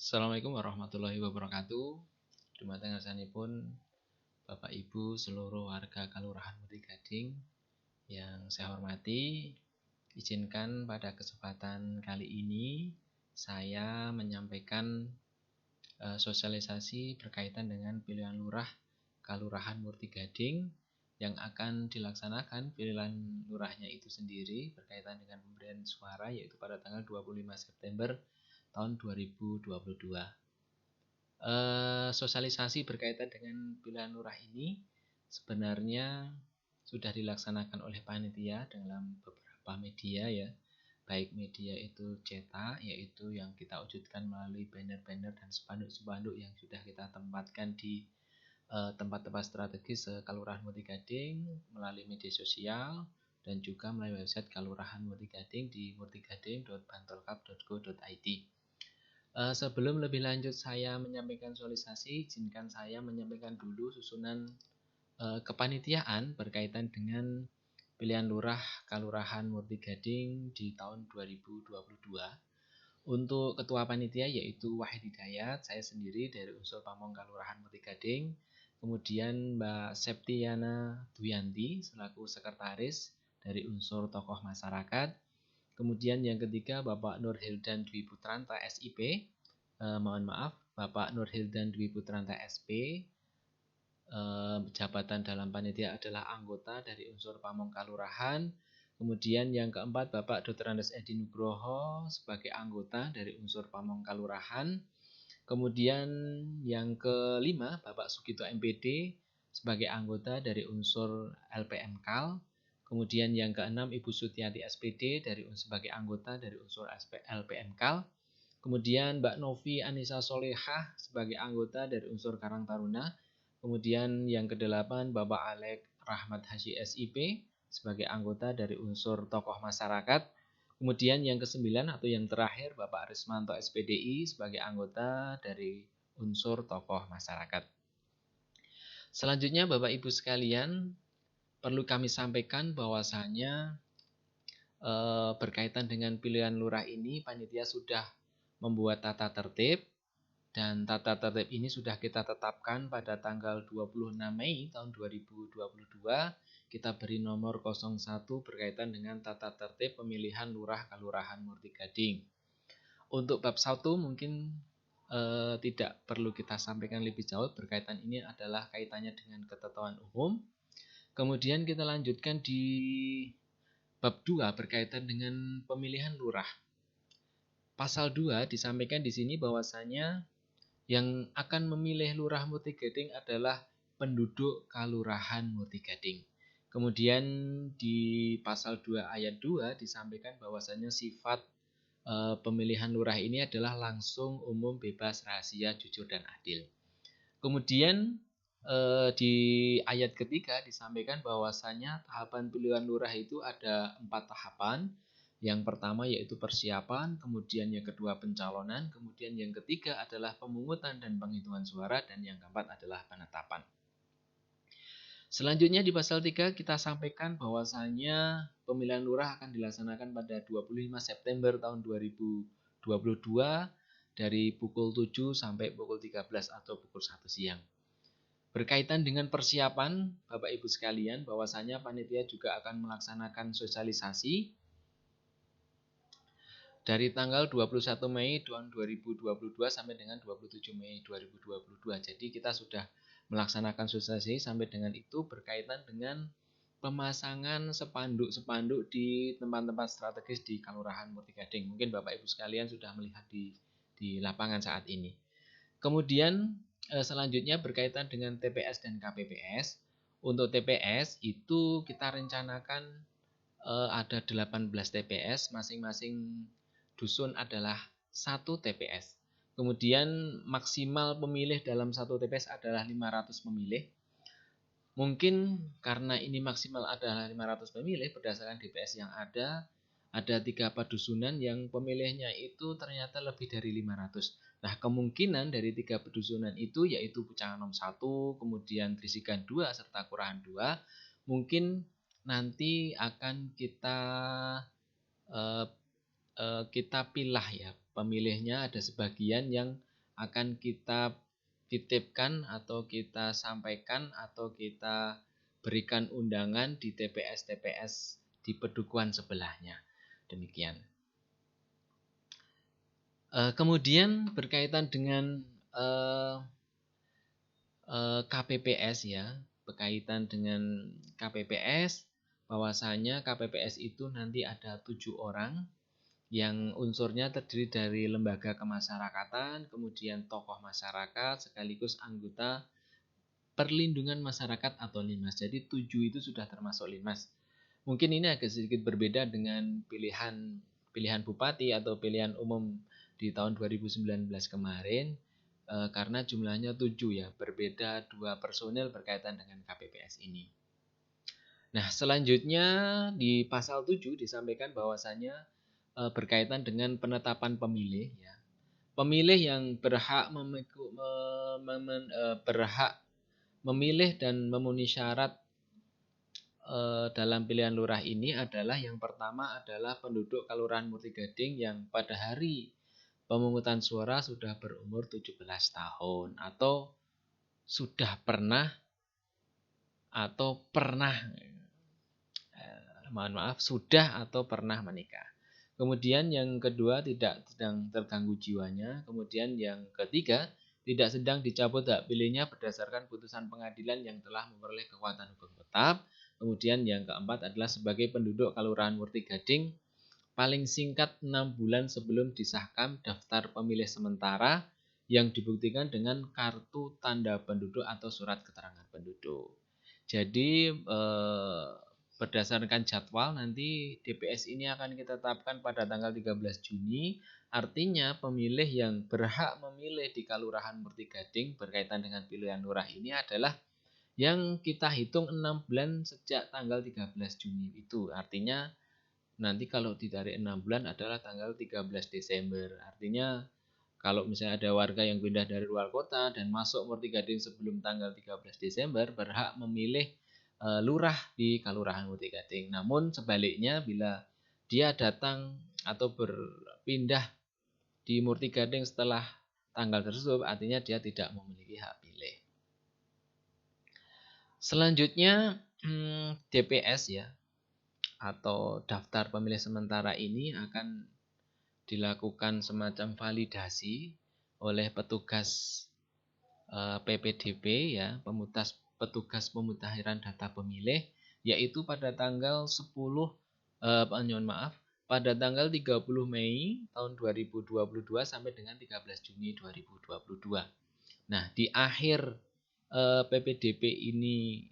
Assalamualaikum warahmatullahi wabarakatuh. Dumateng asmanipun Bapak Ibu seluruh warga Kalurahan Muti Gading yang saya hormati, izinkan pada kesempatan kali ini saya menyampaikan sosialisasi berkaitan dengan pilihan lurah Kalurahan Murti Gading yang akan dilaksanakan. Pilihan lurahnya itu sendiri berkaitan dengan pemberian suara, yaitu pada tanggal 25 September tahun 2022. Sosialisasi berkaitan dengan pilihan lurah ini sebenarnya sudah dilaksanakan oleh panitia dalam beberapa media ya, baik media itu cetak, yaitu yang kita wujudkan melalui banner-banner dan spanduk-spanduk yang sudah kita tempatkan di tempat-tempat strategis Kalurahan Muti Gading, melalui media sosial, dan juga melalui website Kalurahan Muti Gading di murtigading.bantolkap.go.id. Sebelum lebih lanjut saya menyampaikan sosialisasi, izinkan saya menyampaikan dulu susunan kepanitiaan berkaitan dengan pilihan lurah Kalurahan Murti Gading di tahun 2022. Untuk ketua panitia yaitu Wahid Hidayat, saya sendiri dari unsur Pamong Kalurahan Murti Gading, kemudian Mbak Septiana Duyanti selaku sekretaris dari unsur tokoh masyarakat. Kemudian yang ketiga Bapak Nur Hildan Dwi Putranta SIP, Bapak Nur Hildan Dwi Putranta SP. Jabatan dalam panitia adalah anggota dari unsur Pamong Kalurahan. Kemudian yang keempat Bapak Dr. Andes Edi Nugroho sebagai anggota dari unsur Pamong Kalurahan. Kemudian yang kelima Bapak Sugito MPD sebagai anggota dari unsur LPM Kal. Kemudian yang keenam Ibu Sutiati SPD sebagai anggota dari unsur LPM Kal. Kemudian Mbak Novi Anissa Solehah sebagai anggota dari unsur Karang Taruna. Kemudian yang kedelapan Bapak Alek Rahmat Haji SIP sebagai anggota dari unsur tokoh masyarakat. Kemudian yang kesembilan atau yang terakhir Bapak Rismanto SPDI sebagai anggota dari unsur tokoh masyarakat. Selanjutnya Bapak Ibu sekalian, perlu kami sampaikan bahwasanya berkaitan dengan pilihan lurah ini panitia sudah membuat tata tertib, dan tata tertib ini sudah kita tetapkan pada tanggal 26 Mei tahun 2022. Kita beri nomor 01 berkaitan dengan tata tertib pemilihan lurah Kalurahan Murti Gading. Untuk bab 1 mungkin tidak perlu kita sampaikan lebih jauh, berkaitan ini adalah kaitannya dengan ketentuan umum. Kemudian kita lanjutkan di bab 2 berkaitan dengan pemilihan lurah. Pasal 2 disampaikan di sini bahwasanya yang akan memilih lurah Muti Gading adalah penduduk Kalurahan Muti Gading. Kemudian di pasal 2 ayat 2 disampaikan bahwasanya sifat pemilihan lurah ini adalah langsung, umum, bebas, rahasia, jujur, dan adil. Kemudian di ayat ketiga disampaikan bahwasanya tahapan pilihan lurah itu ada 4 tahapan. Yang pertama yaitu persiapan, kemudian yang kedua pencalonan, kemudian yang ketiga adalah pemungutan dan penghitungan suara, dan yang keempat adalah penetapan. Selanjutnya di pasal 3 kita sampaikan bahwasanya pemilihan lurah akan dilaksanakan pada 25 September tahun 2022 dari pukul 7 sampai pukul 13 atau pukul 1 siang. Berkaitan dengan persiapan Bapak Ibu sekalian, bahwasanya panitia juga akan melaksanakan sosialisasi dari tanggal 21 Mei tahun 2022 sampai dengan 27 Mei 2022. Jadi kita sudah melaksanakan sosialisasi sampai dengan itu berkaitan dengan pemasangan spanduk-spanduk di tempat-tempat strategis di Kalurahan Murti Gading. Mungkin Bapak Ibu sekalian sudah melihat di lapangan saat ini. Kemudian selanjutnya berkaitan dengan TPS dan KPPS. Untuk TPS itu kita rencanakan ada 18 TPS, masing-masing dusun adalah 1 TPS. Kemudian maksimal pemilih dalam 1 TPS adalah 500 pemilih. Mungkin karena ini maksimal adalah 500 pemilih, berdasarkan DPS yang ada 3 pedusunan yang pemilihnya itu ternyata lebih dari 500. Nah, kemungkinan dari 3 pedusunan itu yaitu Pucanganom 1, kemudian Trisigan 2, serta Kurahan 2, mungkin nanti akan kita pilah ya, pemilihnya ada sebagian yang akan kita titipkan atau kita sampaikan atau kita berikan undangan di TPS-TPS di pedukuhan sebelahnya. Demikian. Kemudian berkaitan dengan KPPS ya, berkaitan dengan KPPS, bahwasanya KPPS itu nanti ada 7 orang yang unsurnya terdiri dari lembaga kemasyarakatan, kemudian tokoh masyarakat, sekaligus anggota perlindungan masyarakat atau Linmas. Jadi 7 itu sudah termasuk Linmas. Mungkin ini agak sedikit berbeda dengan pilihan bupati atau pilihan umum di tahun 2019 kemarin, karena jumlahnya 7 ya, berbeda 2 personil berkaitan dengan KPPS ini. Nah, selanjutnya di pasal 7 disampaikan bahwasanya berkaitan dengan penetapan pemilih ya. Pemilih yang berhak memilih dan memenuhi syarat dalam pilihan lurah ini adalah yang pertama adalah penduduk Kelurahan Murti Gading yang pada hari pemungutan suara sudah berumur 17 tahun atau sudah pernah sudah atau pernah menikah. Kemudian yang kedua tidak sedang terganggu jiwanya. Kemudian yang ketiga tidak sedang dicabut hak pilihnya berdasarkan putusan pengadilan yang telah memperoleh kekuatan hukum tetap. Kemudian yang keempat adalah sebagai penduduk Kelurahan Murti Gading paling singkat 6 bulan sebelum disahkan daftar pemilih sementara yang dibuktikan dengan kartu tanda penduduk atau surat keterangan penduduk. Jadi berdasarkan jadwal nanti DPS ini akan kita tetapkan pada tanggal 13 Juni. Artinya pemilih yang berhak memilih di Kelurahan Murti Gading berkaitan dengan pilihan lurah ini adalah yang kita hitung 6 bulan sejak tanggal 13 Juni itu. Artinya nanti kalau ditarik 6 bulan adalah tanggal 13 Desember. Artinya kalau misalnya ada warga yang pindah dari luar kota dan masuk Murti Gading sebelum tanggal 13 Desember berhak memilih lurah di Kelurahan Murti Gading. Namun sebaliknya bila dia datang atau berpindah di Murti Gading setelah tanggal tersebut artinya dia tidak memiliki hak pilih. Selanjutnya DPS ya atau daftar pemilih sementara ini akan dilakukan semacam validasi oleh petugas PPDB ya, petugas pemutakhiran data pemilih, yaitu pada tanggal 10 pada tanggal 30 Mei tahun 2022 sampai dengan 13 Juni 2022. Nah, di akhir PPDB ini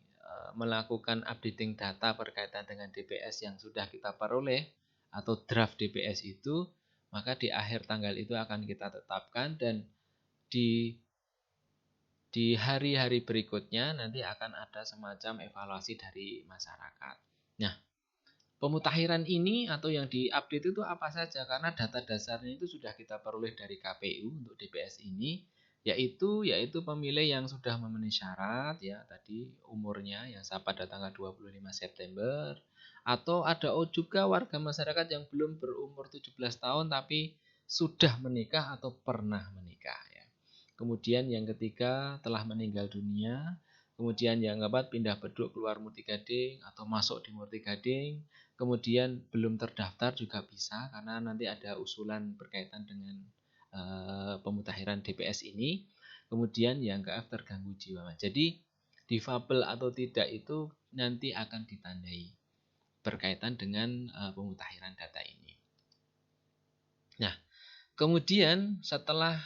melakukan updating data berkaitan dengan DPS yang sudah kita peroleh atau draft DPS itu, maka di akhir tanggal itu akan kita tetapkan dan di hari-hari berikutnya nanti akan ada semacam evaluasi dari masyarakat. Nah, pemutakhiran ini atau yang diupdate itu apa saja? Karena data dasarnya itu sudah kita peroleh dari KPU untuk DPS ini, yaitu pemilih yang sudah memenuhi syarat ya tadi umurnya yang pada tanggal 25 September atau ada juga warga masyarakat yang belum berumur 17 tahun tapi sudah menikah atau pernah menikah ya. Kemudian yang ketiga telah meninggal dunia. Kemudian yang keempat pindah beduk keluar Murti Gading atau masuk di Murti Gading. Kemudian belum terdaftar juga bisa karena nanti ada usulan berkaitan dengan pemutakhiran DPS ini. Kemudian yang keempat terganggu jiwa. Jadi difabel atau tidak itu nanti akan ditandai berkaitan dengan pemutakhiran data ini. Nah, kemudian setelah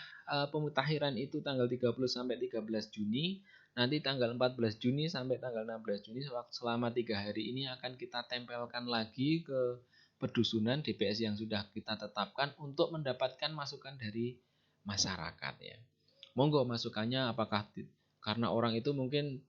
pemutakhiran itu tanggal 30 sampai 13 Juni, nanti tanggal 14 Juni sampai tanggal 16 Juni selama 3 hari ini akan kita tempelkan lagi ke pedusunan DPS yang sudah kita tetapkan untuk mendapatkan masukan dari masyarakat ya. Monggo masukannya apakah karena orang itu mungkin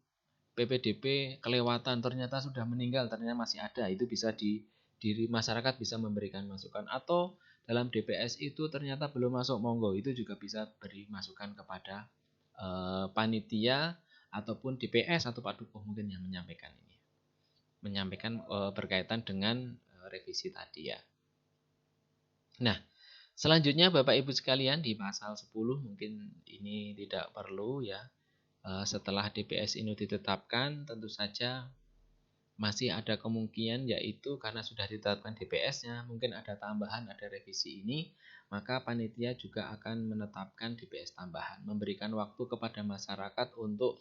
PPDB kelewatan ternyata sudah meninggal ternyata masih ada, itu bisa diri masyarakat bisa memberikan masukan atau dalam DPS itu ternyata belum masuk, monggo itu juga bisa beri masukan kepada panitia ataupun DPS atau Pak Dukuh mungkin yang menyampaikan berkaitan dengan revisi tadi ya. Nah, Selanjutnya Bapak Ibu sekalian di pasal 10 mungkin ini tidak perlu ya. Setelah DPS ini ditetapkan tentu saja masih ada kemungkinan yaitu karena sudah ditetapkan DPS-nya, mungkin ada tambahan, ada revisi ini, maka panitia juga akan menetapkan DPS tambahan, memberikan waktu kepada masyarakat untuk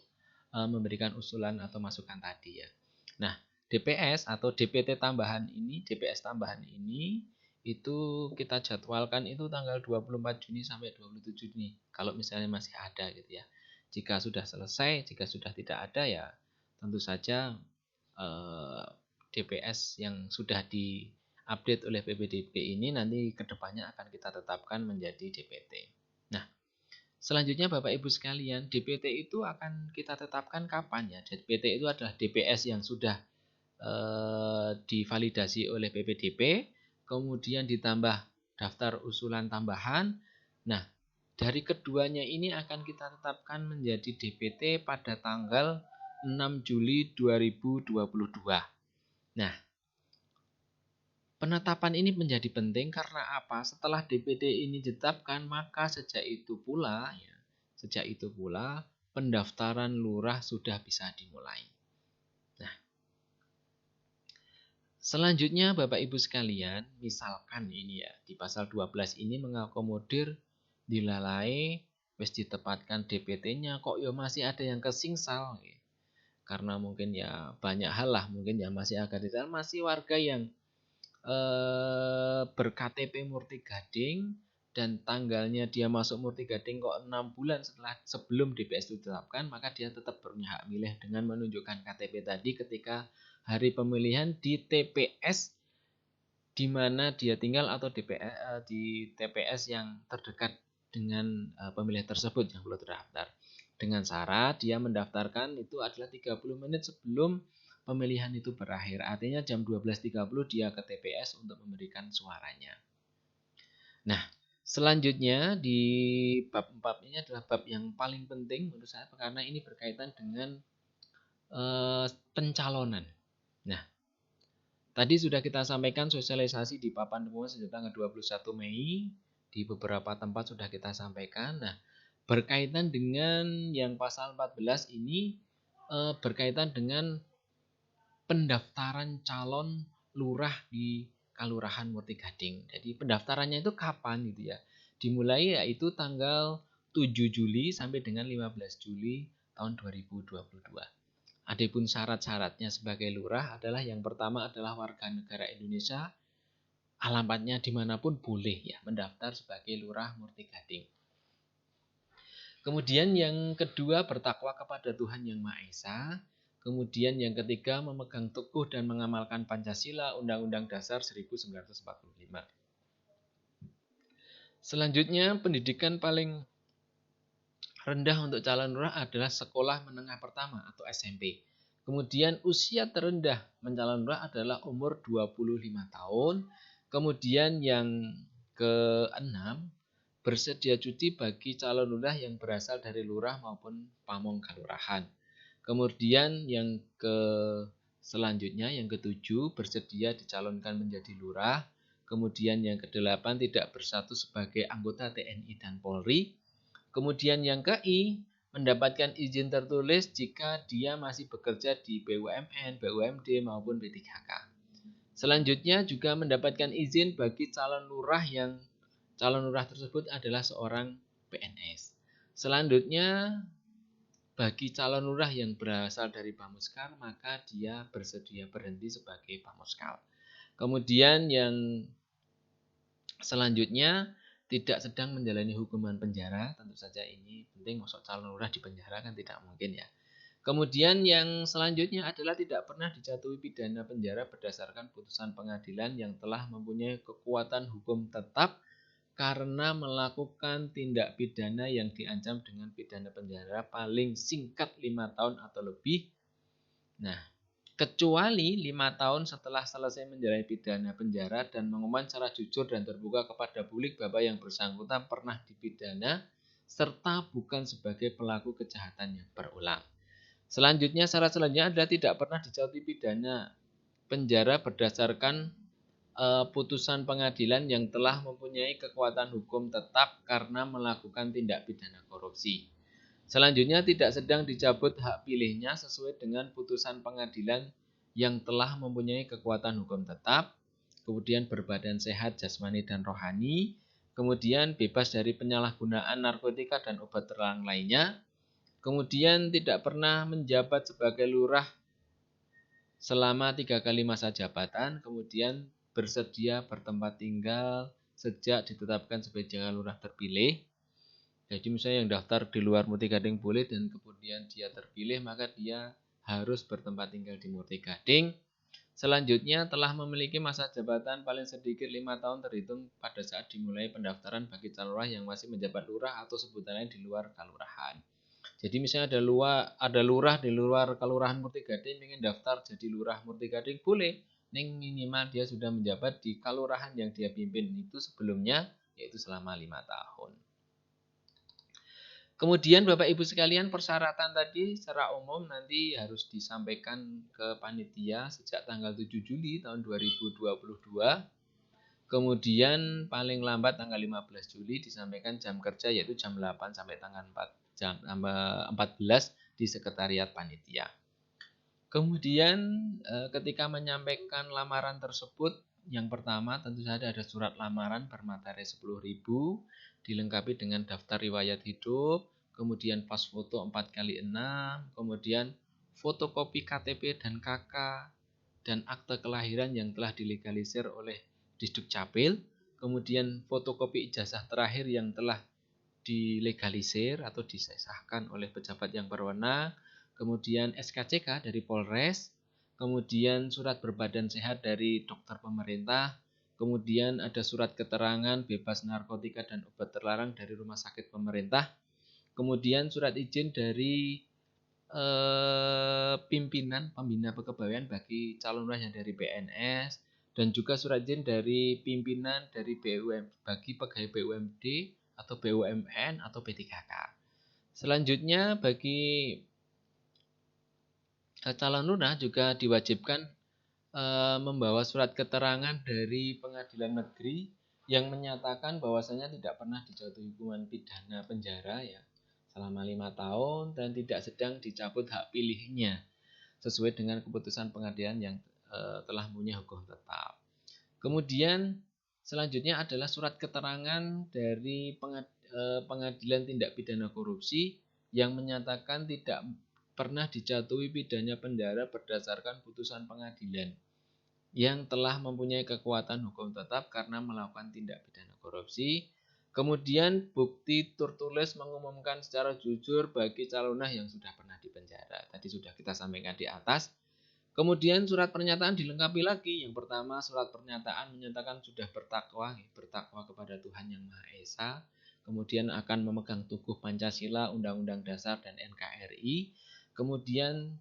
memberikan usulan atau masukan tadi ya. Nah, DPS atau DPT tambahan ini, DPS tambahan ini itu kita jadwalkan itu tanggal 24 Juni sampai 27 Juni. Kalau misalnya masih ada gitu ya. Jika sudah selesai, jika sudah tidak ada ya tentu saja DPS yang sudah diupdate oleh PPDB ini nanti kedepannya akan kita tetapkan menjadi DPT. Nah, selanjutnya Bapak Ibu sekalian, DPT itu akan kita tetapkan kapan ya? DPT itu adalah DPS yang sudah divalidasi oleh PPDB, kemudian ditambah daftar usulan tambahan. Nah, dari keduanya ini akan kita tetapkan menjadi DPT pada tanggal 6 Juli 2022. Nah, penetapan ini menjadi penting karena apa? Setelah DPT ini ditetapkan, maka sejak itu pula pendaftaran lurah sudah bisa dimulai. Nah, selanjutnya Bapak Ibu sekalian, misalkan ini ya, di pasal 12 ini mengakomodir dilalai wis ditempatkan DPT-nya kok ya masih ada yang kesingsal. Karena mungkin ya banyak hal lah, mungkin ya masih agak detail, masih warga yang ber-KTP Murti Gading dan tanggalnya dia masuk Murti Gading kok 6 bulan sebelum DPS ditetapkan, maka dia tetap punya hak milih dengan menunjukkan KTP tadi ketika hari pemilihan di TPS di mana dia tinggal atau di TPS yang terdekat dengan pemilih tersebut yang belum terdaftar. Dengan syarat dia mendaftarkan itu adalah 30 menit sebelum pemilihan itu berakhir. Artinya jam 12.30 dia ke TPS untuk memberikan suaranya. Nah, selanjutnya di bab 4 ini adalah bab yang paling penting menurut saya karena ini berkaitan dengan pencalonan. Nah, tadi sudah kita sampaikan sosialisasi di papan pengumuman sejak tanggal 21 Mei. Di beberapa tempat sudah kita sampaikan. Nah, berkaitan dengan yang pasal 14 ini berkaitan dengan pendaftaran calon lurah di Kelurahan Murti Gading. Jadi pendaftarannya itu kapan gitu ya? Dimulai yaitu tanggal 7 Juli sampai dengan 15 Juli tahun 2022. Adapun syarat-syaratnya sebagai lurah adalah yang pertama adalah warga negara Indonesia, alamatnya dimanapun boleh ya mendaftar sebagai lurah Murti Gading. Kemudian yang kedua bertakwa kepada Tuhan Yang Maha Esa. Kemudian yang ketiga memegang teguh dan mengamalkan Pancasila Undang-Undang Dasar 1945. Selanjutnya pendidikan paling rendah untuk calon lurah adalah sekolah menengah pertama atau SMP. Kemudian usia terendah mencalon lurah adalah umur 25 tahun. Kemudian yang keenam, bersedia cuti bagi calon lurah yang berasal dari lurah maupun pamong kalurahan. Kemudian yang selanjutnya yang ketujuh, bersedia dicalonkan menjadi lurah. Kemudian yang kedelapan, tidak bersatu sebagai anggota TNI dan Polri. Kemudian yang ke-I, mendapatkan izin tertulis jika dia masih bekerja di BUMN, BUMD maupun P3K. Selanjutnya juga mendapatkan izin bagi calon lurah yang calon lurah tersebut adalah seorang PNS. Selanjutnya bagi calon lurah yang berasal dari Bamuskar, maka dia bersedia berhenti sebagai Bamuskar. Kemudian yang selanjutnya tidak sedang menjalani hukuman penjara, tentu saja ini penting, masuk calon lurah di penjara kan tidak mungkin ya. Kemudian yang selanjutnya adalah tidak pernah dijatuhi pidana penjara berdasarkan putusan pengadilan yang telah mempunyai kekuatan hukum tetap karena melakukan tindak pidana yang diancam dengan pidana penjara paling singkat 5 tahun atau lebih. Nah, kecuali 5 tahun setelah selesai menjalani pidana penjara dan mengumumkan secara jujur dan terbuka kepada publik bahwa yang bersangkutan pernah dipidana serta bukan sebagai pelaku kejahatan yang berulang. Selanjutnya, syarat selanjutnya adalah tidak pernah dijatuhi pidana penjara berdasarkan putusan pengadilan yang telah mempunyai kekuatan hukum tetap karena melakukan tindak pidana korupsi. Selanjutnya, tidak sedang dicabut hak pilihnya sesuai dengan putusan pengadilan yang telah mempunyai kekuatan hukum tetap, kemudian berbadan sehat jasmani dan rohani, kemudian bebas dari penyalahgunaan narkotika dan obat terlarang lainnya, kemudian tidak pernah menjabat sebagai lurah selama 3 kali masa jabatan, kemudian bersedia bertempat tinggal sejak ditetapkan sebagai lurah terpilih. Jadi misalnya yang daftar di luar Muti Gading boleh dan kemudian dia terpilih, maka dia harus bertempat tinggal di Muti Gading. Selanjutnya telah memiliki masa jabatan paling sedikit 5 tahun terhitung pada saat dimulai pendaftaran bagi calon lurah yang masih menjabat lurah atau sebutannya di luar kelurahan. Jadi misalnya ada lurah di luar kelurahan Muti Gading ingin daftar jadi lurah Muti Gading boleh, ning minimal dia sudah menjabat di kelurahan yang dia pimpin itu sebelumnya, yaitu selama 5 tahun. Kemudian Bapak Ibu sekalian, persyaratan tadi secara umum nanti harus disampaikan ke panitia sejak tanggal 7 Juli tahun 2022. Kemudian paling lambat tanggal 15 Juli disampaikan jam kerja yaitu jam 8 sampai tanggal 14 di sekretariat panitia. Kemudian ketika menyampaikan lamaran tersebut, yang pertama tentu saja ada surat lamaran bermateri 10.000 dilengkapi dengan daftar riwayat hidup, kemudian pas foto 4x6, kemudian fotokopi KTP dan KK, dan akte kelahiran yang telah dilegalisir oleh Disduk Capil, kemudian fotokopi ijazah terakhir yang telah dilegalisir atau disahkan oleh pejabat yang berwenang, kemudian SKCK dari Polres, kemudian surat berbadan sehat dari dokter pemerintah, kemudian ada surat keterangan bebas narkotika dan obat terlarang dari rumah sakit pemerintah, kemudian surat izin dari pimpinan pembina kepegawaian bagi calon lurah yang dari PNS, dan juga surat izin dari pimpinan dari bagi pegawai BUMD atau BUMN atau P3K. Selanjutnya bagi calon lurah juga diwajibkan membawa surat keterangan dari pengadilan negeri yang menyatakan bahwasanya tidak pernah dijatuhi hukuman pidana penjara ya selama 5 tahun dan tidak sedang dicabut hak pilihnya sesuai dengan keputusan pengadilan yang telah mempunyai hukum tetap. Kemudian selanjutnya adalah surat keterangan dari pengadilan tindak pidana korupsi yang menyatakan tidak pernah dijatuhi pidana penjara berdasarkan putusan pengadilan yang telah mempunyai kekuatan hukum tetap karena melakukan tindak pidana korupsi. Kemudian bukti tertulis mengumumkan secara jujur bagi calon lurah yang sudah pernah dipenjara. Tadi sudah kita sampaikan di atas. Kemudian surat pernyataan dilengkapi lagi. Yang pertama surat pernyataan menyatakan sudah bertakwa kepada Tuhan Yang Maha Esa. Kemudian akan memegang teguh Pancasila, Undang-Undang Dasar dan NKRI. Kemudian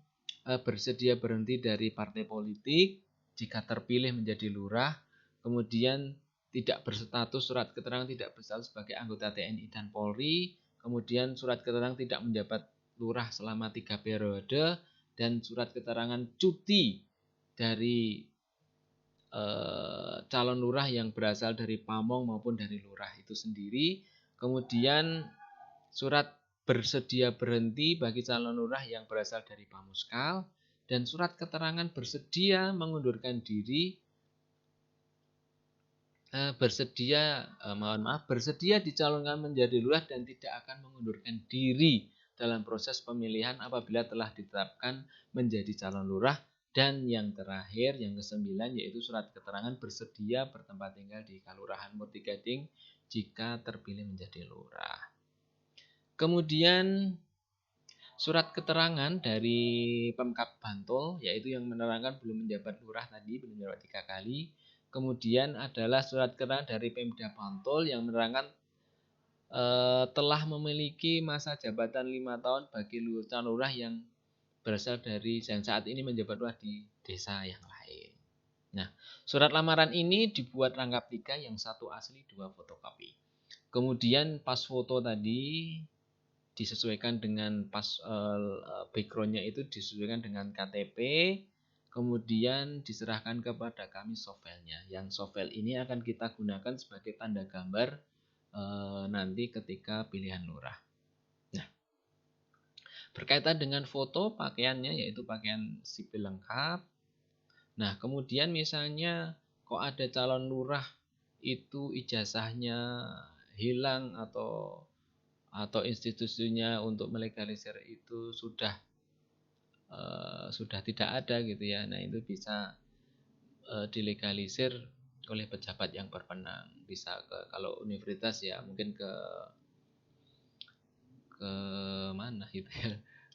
bersedia berhenti dari partai politik jika terpilih menjadi lurah, kemudian tidak berstatus surat keterangan tidak berstatus sebagai anggota TNI dan Polri, kemudian surat keterangan tidak menjabat lurah selama 3 periode, dan surat keterangan cuti dari calon lurah yang berasal dari pamong maupun dari lurah itu sendiri, kemudian surat bersedia berhenti bagi calon lurah yang berasal dari Pamuskal, dan surat keterangan bersedia mengundurkan diri bersedia dicalonkan menjadi lurah dan tidak akan mengundurkan diri dalam proses pemilihan apabila telah ditetapkan menjadi calon lurah. Dan yang terakhir, yang ke-9, yaitu surat keterangan bersedia bertempat tinggal di Kelurahan Muti Gading jika terpilih menjadi lurah. Kemudian surat keterangan dari Pemkab Bantul, yaitu yang menerangkan belum menjabat lurah tadi, belum menjabat 3 kali. Kemudian adalah surat keterangan dari Pemda Bantul yang menerangkan telah memiliki masa jabatan 5 tahun bagi calon lurah yang berasal dari yang saat ini menjabat lurah di desa yang lain. Nah, surat lamaran ini dibuat rangkap 3, yang 1 asli, 2 fotokopi. Kemudian pas foto tadi disesuaikan dengan pas backgroundnya itu disesuaikan dengan KTP, kemudian diserahkan kepada kami softfile-nya. Yang softfile ini akan kita gunakan sebagai tanda gambar nanti ketika pilihan lurah. Nah, berkaitan dengan foto pakaiannya, yaitu pakaian sipil lengkap. Nah, kemudian misalnya kok ada calon lurah itu ijazahnya hilang atau institusinya untuk melegalisir itu sudah tidak ada gitu ya. Nah, itu bisa dilegalisir oleh pejabat yang berwenang. Bisa kalau universitas ya mungkin ke mana gitu ya.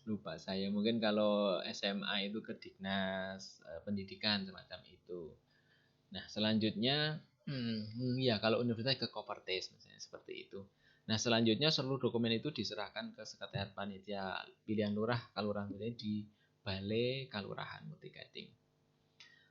Lupa saya. Mungkin kalau SMA itu ke Dinas Pendidikan semacam itu. Nah, selanjutnya ya kalau universitas ke Kopertis misalnya seperti itu. Nah, selanjutnya seluruh dokumen itu diserahkan ke sekretariat panitia pilihan lurah Kalurahan di Balai Kalurahan Muti Gading.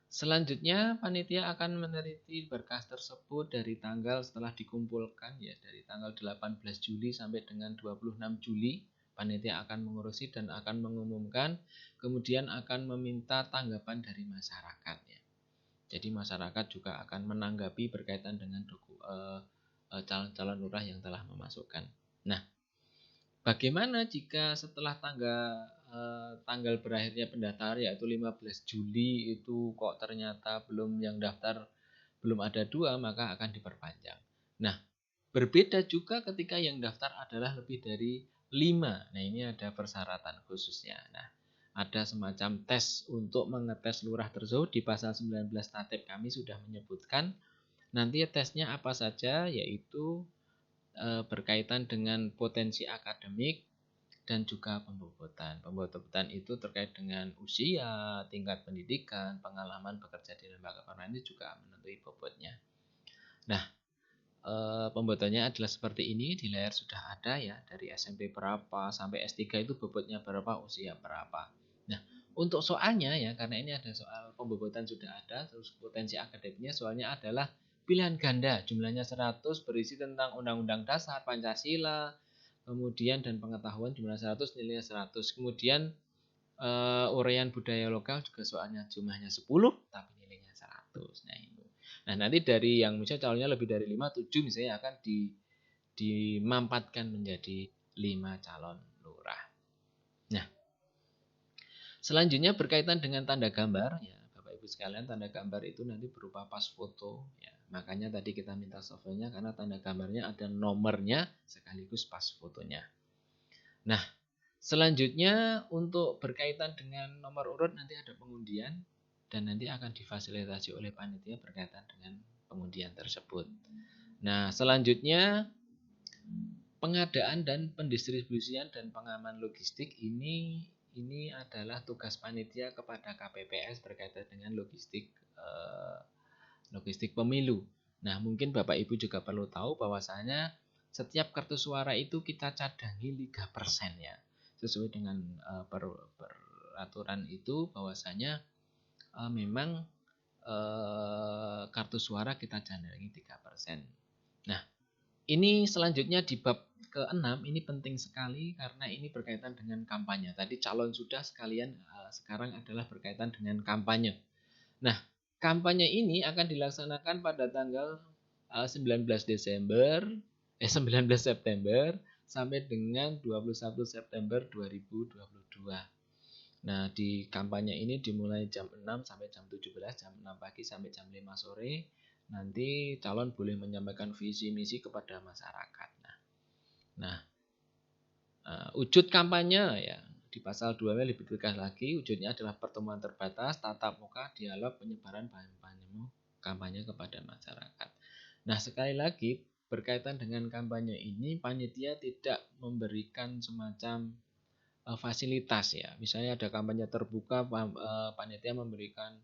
Selanjutnya panitia akan meneliti berkas tersebut dari tanggal setelah dikumpulkan ya, dari tanggal 18 Juli sampai dengan 26 Juli. Panitia akan mengurusi dan akan mengumumkan, kemudian akan meminta tanggapan dari masyarakat ya. Jadi masyarakat juga akan menanggapi berkaitan dengan calon-calon lurah yang telah memasukkan. Nah, bagaimana jika setelah tanggal berakhirnya pendaftar yaitu 15 Juli itu kok ternyata yang daftar belum ada 2, maka akan diperpanjang. Nah, berbeda juga ketika yang daftar adalah lebih dari 5. Nah, ini ada persyaratan khususnya. Nah, ada semacam tes untuk mengetes lurah tersebut di pasal 19 Tatip kami sudah menyebutkan. Nanti tesnya apa saja, yaitu berkaitan dengan potensi akademik dan juga pembobotan. Pembobotan itu terkait dengan usia, tingkat pendidikan, pengalaman bekerja di lembaga permanent ini juga menentukan bobotnya. Nah, pembobotannya adalah seperti ini, di layar sudah ada ya, dari SMP berapa sampai S3 itu bobotnya berapa, usia berapa. Nah, untuk soalnya ya, karena ini ada soal pembobotan sudah ada, terus potensi akademiknya soalnya adalah pilihan ganda, jumlahnya 100, berisi tentang Undang-Undang Dasar, Pancasila, kemudian dan pengetahuan jumlah 100, nilainya 100. Kemudian uraian budaya lokal juga soalnya jumlahnya 10, tapi nilainya 100. Nah, itu. Nah, nanti dari yang misalnya calonnya lebih dari 5, 7 misalnya akan dimampatkan menjadi 5 calon lurah. Nah, selanjutnya berkaitan dengan tanda gambar ya, Bapak Ibu sekalian, tanda gambar itu nanti berupa pas foto ya. Makanya tadi kita minta softwarenya karena tanda gambarnya ada nomornya sekaligus pas fotonya. Nah, selanjutnya untuk berkaitan dengan nomor urut nanti ada pengundian dan nanti akan difasilitasi oleh panitia berkaitan dengan pengundian tersebut. Nah, selanjutnya pengadaan dan pendistribusian dan pengaman logistik ini adalah tugas panitia kepada KPPS berkaitan dengan logistik pemilu. Nah, mungkin Bapak Ibu juga perlu tahu bahwasanya setiap kartu suara itu kita cadangi 3% ya. Sesuai dengan peraturan itu bahwasanya memang kartu suara kita cadangi 3%. Nah, ini selanjutnya di bab ke-6 ini penting sekali karena ini berkaitan dengan kampanye. Tadi calon sudah sekalian, sekarang adalah berkaitan dengan kampanye. Nah, kampanye ini akan dilaksanakan pada tanggal 19 September sampai dengan 21 September 2022. Nah, di kampanye ini dimulai jam 6 sampai jam 17, jam 6 pagi sampai jam 5 sore. Nanti calon boleh menyampaikan visi misi kepada masyarakat. Nah, wujud kampanye ya di pasal 2 lebih tegas lagi, wujudnya adalah pertemuan terbatas, tatap muka, dialog, penyebaran bahan kampanye kepada masyarakat. Nah, sekali lagi berkaitan dengan kampanye ini, panitia tidak memberikan semacam fasilitas ya. Misalnya ada kampanye terbuka, panitia memberikan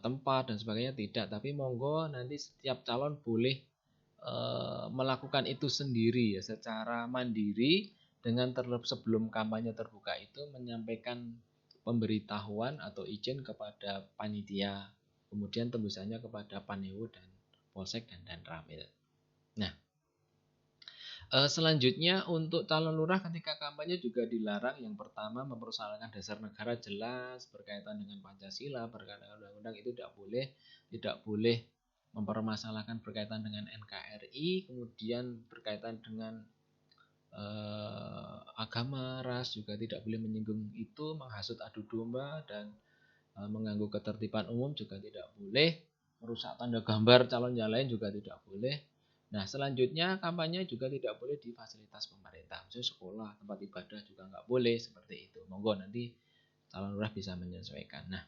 tempat dan sebagainya, tidak. Tapi monggo nanti setiap calon boleh melakukan itu sendiri ya, secara mandiri dengan sebelum kampanye terbuka itu menyampaikan pemberitahuan atau izin kepada panitia, kemudian tembusannya kepada Panewuh dan Polsek dan Ramil. Nah, Selanjutnya untuk calon lurah ketika kampanye juga dilarang. Yang pertama, mempersoalkan dasar negara jelas berkaitan dengan Pancasila, berkaitan dengan undang-undang, itu tidak boleh mempermasalahkan berkaitan dengan NKRI, kemudian berkaitan dengan agama, ras juga tidak boleh menyinggung itu, menghasut adu domba dan mengganggu ketertiban umum juga tidak boleh, merusak tanda gambar calon yang lain juga tidak boleh. Nah, selanjutnya kampanye juga tidak boleh di fasilitas pemerintah, misalnya sekolah, tempat ibadah juga nggak boleh seperti itu. Monggo nanti calon lurah bisa menyesuaikan. Nah,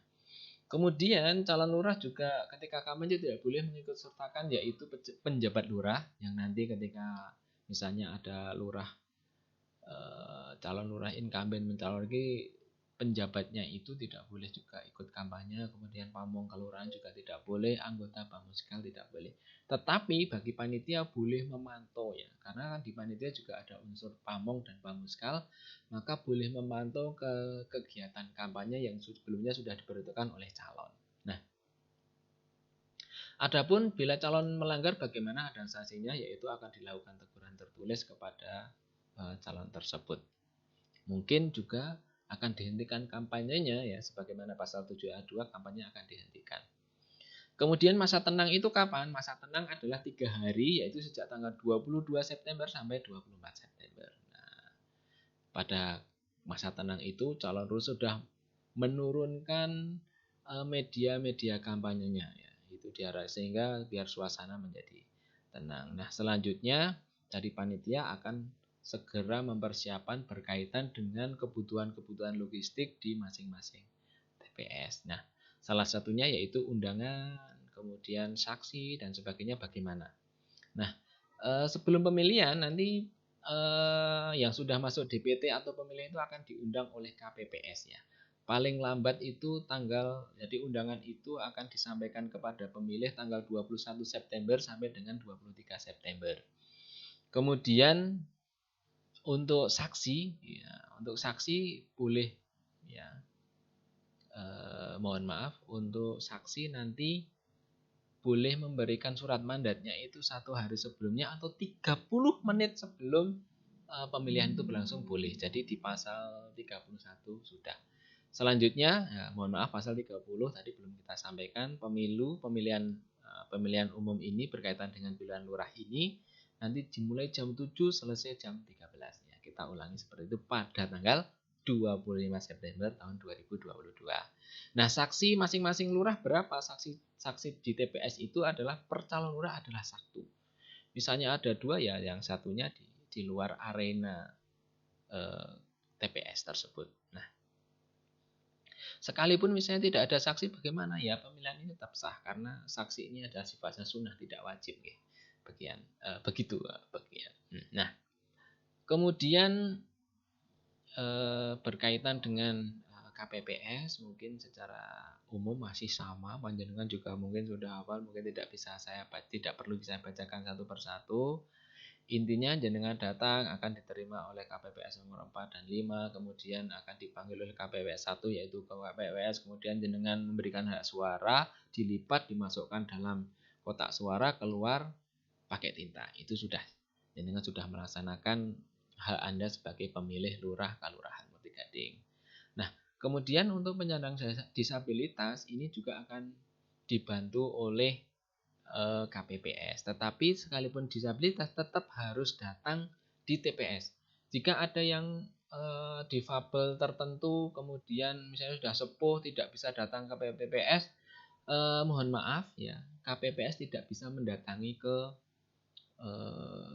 kemudian calon lurah juga ketika kampanye tidak boleh mengikut sertakan yaitu penjabat lurah yang nanti ketika misalnya ada lurah calon lurah incumbent mencalonkan penjabatnya itu tidak boleh juga ikut kampanye, kemudian pamong kelurahan juga tidak boleh, anggota Bamuskal tidak boleh. Tetapi bagi panitia boleh memantau ya, karena kan di panitia juga ada unsur pamong dan Bamuskal, maka boleh memantau ke kegiatan kampanye yang sebelumnya sudah diberitakan oleh calon. Nah, adapun bila calon melanggar bagaimana ada sanksinya, yaitu akan dilakukan teguran tertulis kepada calon tersebut. Mungkin juga akan dihentikan kampanyenya ya, sebagaimana pasal 7A2 kampanye akan dihentikan. Kemudian masa tenang itu kapan? Masa tenang adalah 3 hari, yaitu sejak tanggal 22 September sampai 24 September. Nah, pada masa tenang itu calon lurah sudah menurunkan media-media kampanyenya ya, itu diarah sehingga biar suasana menjadi tenang. Nah, selanjutnya dari panitia akan segera mempersiapkan berkaitan dengan kebutuhan-kebutuhan logistik di masing-masing TPS. Nah, salah satunya yaitu undangan, kemudian saksi dan sebagainya bagaimana. Nah, sebelum pemilihan nanti yang sudah masuk DPT atau pemilihan itu akan diundang oleh KPPS ya. Paling lambat itu jadi undangan itu akan disampaikan kepada pemilih tanggal 21 September sampai dengan 23 September. Kemudian untuk saksi boleh ya, mohon maaf, untuk saksi nanti boleh memberikan surat mandatnya itu 1 hari sebelumnya atau 30 menit sebelum pemilihan itu berlangsung boleh. Jadi di pasal 31 sudah. Selanjutnya, ya, mohon maaf, pasal 30 tadi belum kita sampaikan, pemilihan umum ini berkaitan dengan pilihan lurah ini nanti dimulai jam 7 selesai jam 13 ya. Kita ulangi seperti itu pada tanggal 25 September tahun 2022. Nah, saksi masing-masing lurah berapa? Saksi di TPS itu adalah per calon lurah adalah 1. Misalnya ada 2 ya, yang satunya di luar arena TPS tersebut. Nah, sekalipun misalnya tidak ada saksi bagaimana ya, pemilihan ini tetap sah karena saksi ini adalah sifatnya sunnah tidak wajib ya. Begitu bagian. Nah, kemudian berkaitan dengan KPPS mungkin secara umum masih sama, panjenengan juga mungkin sudah hafal, mungkin tidak perlu saya bacakan satu persatu. Intinya jenengan datang akan diterima oleh KPPS nomor 4 dan 5, kemudian akan dipanggil oleh KPPS 1 yaitu KPPS, kemudian jenengan memberikan hak suara, dilipat dimasukkan dalam kotak suara, keluar pakai tinta. Itu sudah jenengan sudah melaksanakan hak Anda sebagai pemilih lurah Kelurahan Muti Gading. Nah, kemudian untuk penyandang disabilitas ini juga akan dibantu oleh KPPS. Tetapi sekalipun disabilitas tetap harus datang di TPS. Jika ada yang difabel tertentu kemudian misalnya sudah sepuh tidak bisa datang ke KPPS, mohon maaf ya, KPPS tidak bisa mendatangi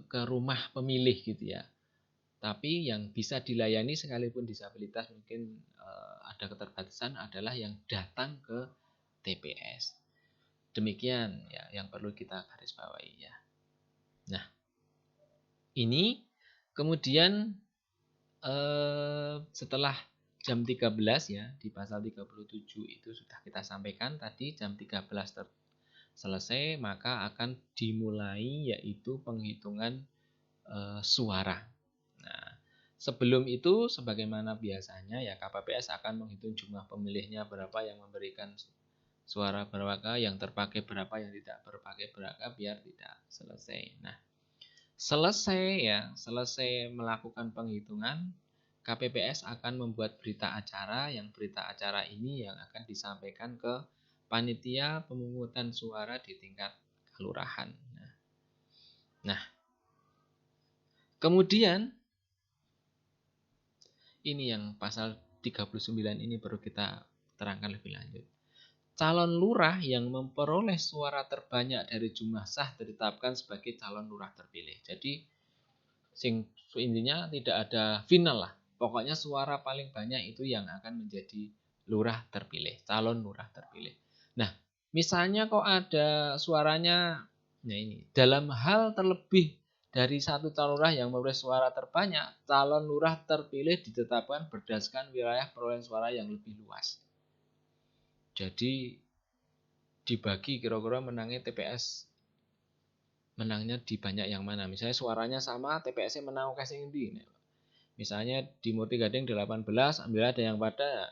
ke rumah pemilih gitu ya. Tapi yang bisa dilayani sekalipun disabilitas mungkin ada keterbatasan adalah yang datang ke TPS. Demikian ya yang perlu kita garis bawahi ya. Nah, ini kemudian setelah jam 13 ya, di pasal 37 itu sudah kita sampaikan tadi, jam 13 selesai maka akan dimulai yaitu penghitungan suara. Nah, sebelum itu sebagaimana biasanya ya KPPS akan menghitung jumlah pemilihnya berapa yang memberikan suara berapa, yang terpakai berapa, yang tidak terpakai berapa biar tidak selesai. Nah, Selesai melakukan penghitungan, KPPS akan membuat berita acara, yang berita acara ini yang akan disampaikan ke panitia pemungutan suara di tingkat kelurahan. Nah, kemudian ini yang pasal 39 ini perlu kita terangkan lebih lanjut. Calon lurah yang memperoleh suara terbanyak dari jumlah sah ditetapkan sebagai calon lurah terpilih. Jadi intinya tidak ada final lah. Pokoknya suara paling banyak itu yang akan menjadi lurah terpilih, calon lurah terpilih. Nah, misalnya kok ada suaranya, nah ini dalam hal terlebih dari satu calon lurah yang memperoleh suara terbanyak, calon lurah terpilih ditetapkan berdasarkan wilayah perolehan suara yang lebih luas. Jadi dibagi kira-kira menangnya TPS menangnya di banyak yang mana. Misalnya suaranya sama, TPS-nya menang oke sing ndi. Misalnya di Murti Gading 18, ambil ada yang pada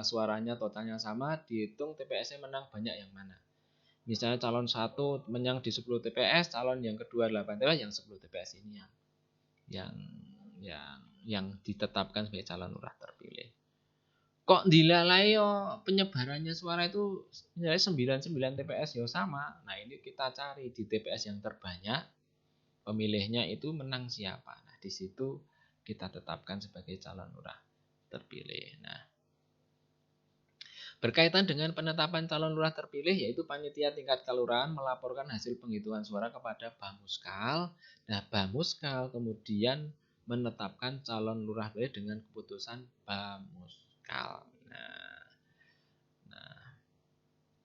suaranya totalnya sama, dihitung TPS-nya menang banyak yang mana. Misalnya calon 1 menang di 10 TPS, calon yang kedua 8 TPS, yang 10 TPS ini yang ditetapkan sebagai calon lurah terpilih. Kok dilalai penyebarannya suara itu misalnya 99 TPS ya sama. Nah, ini kita cari di TPS yang terbanyak pemilihnya itu menang siapa. Nah, di situ kita tetapkan sebagai calon lurah terpilih. Nah, berkaitan dengan penetapan calon lurah terpilih, yaitu panitia tingkat kelurahan melaporkan hasil penghitungan suara kepada Bamuskal. Nah, Bamuskal kemudian menetapkan calon lurah terpilih dengan keputusan Bamuskal. Nah,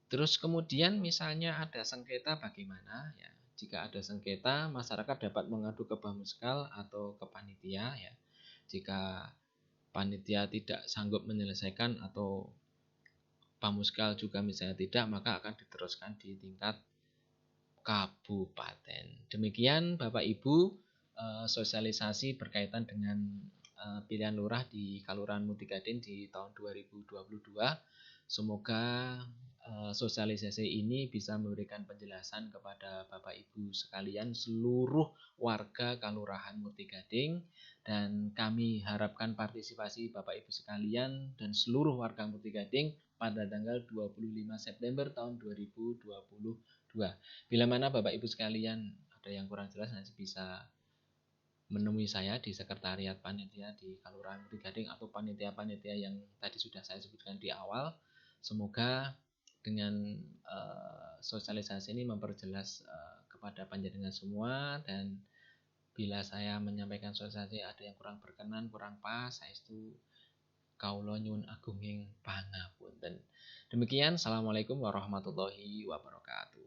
terus kemudian misalnya ada sengketa bagaimana? Ya, jika ada sengketa, masyarakat dapat mengadu ke Bamuskal atau ke panitia. Ya, jika panitia tidak sanggup menyelesaikan atau Bamuskal juga misalnya tidak, maka akan diteruskan di tingkat kabupaten. Demikian Bapak Ibu sosialisasi berkaitan dengan pilihan lurah di Kelurahan Murti Gading di tahun 2022. Semoga sosialisasi ini bisa memberikan penjelasan kepada Bapak Ibu sekalian seluruh warga Kelurahan Murti Gading, dan kami harapkan partisipasi Bapak Ibu sekalian dan seluruh warga Murti Gading pada tanggal 25 September tahun 2022. Bila mana Bapak Ibu sekalian ada yang kurang jelas nanti bisa menemui saya di sekretariat panitia di Kelurahan Murti Gading atau panitia-panitia yang tadi sudah saya sebutkan di awal. Semoga dengan sosialisasi ini memperjelas kepada panjenengan semua, dan bila saya menyampaikan sosialisasi ada yang kurang berkenan, kurang pas, saestu kawula nyuwun agunging pangapunten. Demikian, assalamualaikum warahmatullahi wabarakatuh.